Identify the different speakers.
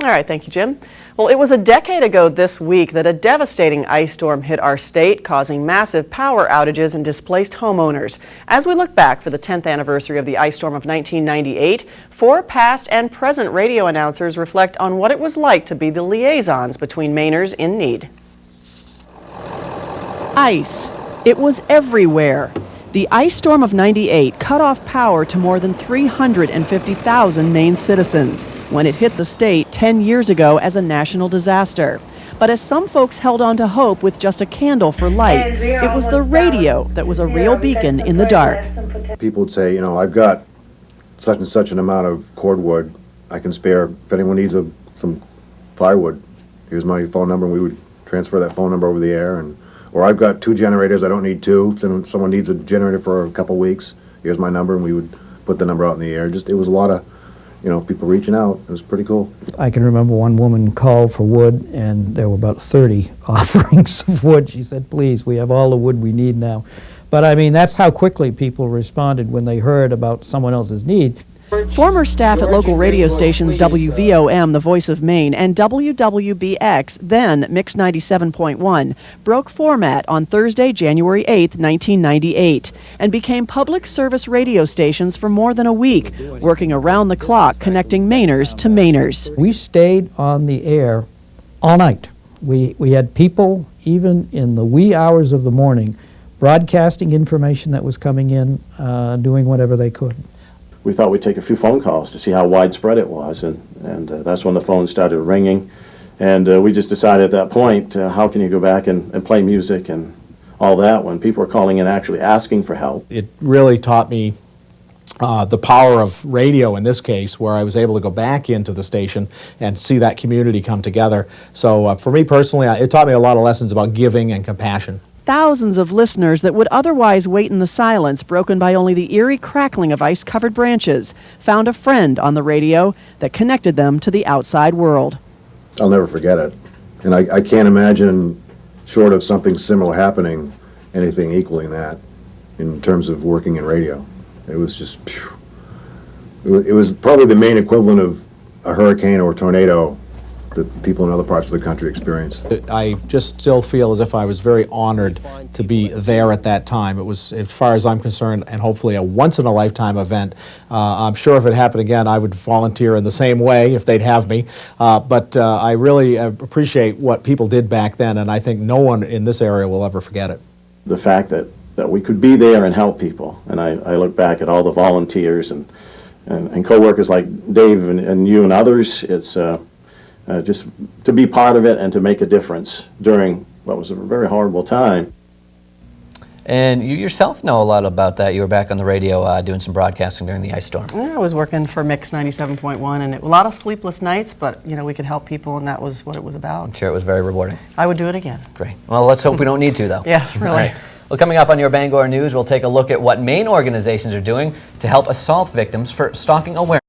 Speaker 1: All right, thank you, Jim. Well, it was a decade ago this week that a devastating ice storm hit our state, causing massive power outages and displaced homeowners. As we look back for the 10th anniversary of the ice storm of 1998, 4 past and present radio announcers reflect on what it was like to be the liaisons between Mainers in need. Ice. It was everywhere. The ice storm of '98 cut off power to more than 350,000 Maine citizens when it hit the state 10 years ago as a national disaster. But as some folks held on to hope with just a candle for light, it was the radio that was a real beacon in the dark.
Speaker 2: People would say, you know, I've got such and such an amount of cordwood I can spare. If anyone needs some firewood, here's my phone number, and we would transfer that phone number over the air. Or I've got 2 generators, I don't need 2. Someone needs a generator for a couple weeks, here's my number, and we would put the number out in the air. It was a lot of, people reaching out. It was pretty cool.
Speaker 3: I can remember one woman called for wood, and there were about 30 offerings of wood. She said, please, we have all the wood we need now. But I mean, that's how quickly people responded when they heard about someone else's need.
Speaker 1: Former staff at local radio stations WVOM, the Voice of Maine, and WWBX, then Mix 97.1, broke format on Thursday, January 8, 1998, and became public service radio stations for more than a week, working around the clock connecting Mainers to Mainers.
Speaker 3: We stayed on the air all night. We had people, even in the wee hours of the morning, broadcasting information that was coming in, doing whatever they could.
Speaker 4: We thought we'd take a few phone calls to see how widespread it was, and that's when the phone started ringing. And we just decided at that point, how can you go back and play music and all that when people were calling in actually asking for help?
Speaker 5: It really taught me the power of radio in this case, where I was able to go back into the station and see that community come together. So for me personally, it taught me a lot of lessons about giving and compassion.
Speaker 1: Thousands of listeners that would otherwise wait in the silence, broken by only the eerie crackling of ice-covered branches, found a friend on the radio that connected them to the outside world.
Speaker 2: I'll never forget it. And I can't imagine, short of something similar happening, anything equaling that in terms of working in radio. It was just, it was probably the main equivalent of a hurricane or a tornado that people in other parts of the country experience.
Speaker 5: I just still feel as if I was very honored to be there at that time. It was, as far as I'm concerned, and hopefully a once-in-a-lifetime event. I'm sure if it happened again, I would volunteer in the same way if they'd have me. But I really appreciate what people did back then, and I think no one in this area will ever forget it.
Speaker 4: The fact that we could be there and help people, and I look back at all the volunteers and co-workers like Dave and you and others. It's just to be part of it and to make a difference during what was a very horrible time.
Speaker 6: And you yourself know a lot about that. You were back on the radio doing some broadcasting during the ice storm.
Speaker 1: Yeah, I was working for Mix 97.1, and a lot of sleepless nights, but we could help people, and that was what it was about.
Speaker 6: I'm sure it was very rewarding.
Speaker 1: I would do it again.
Speaker 6: Great. Well, let's hope we don't need to, though.
Speaker 1: Yeah, really.
Speaker 6: All right. Well, coming up on your Bangor News, we'll take a look at what Maine organizations are doing to help assault victims for stalking awareness.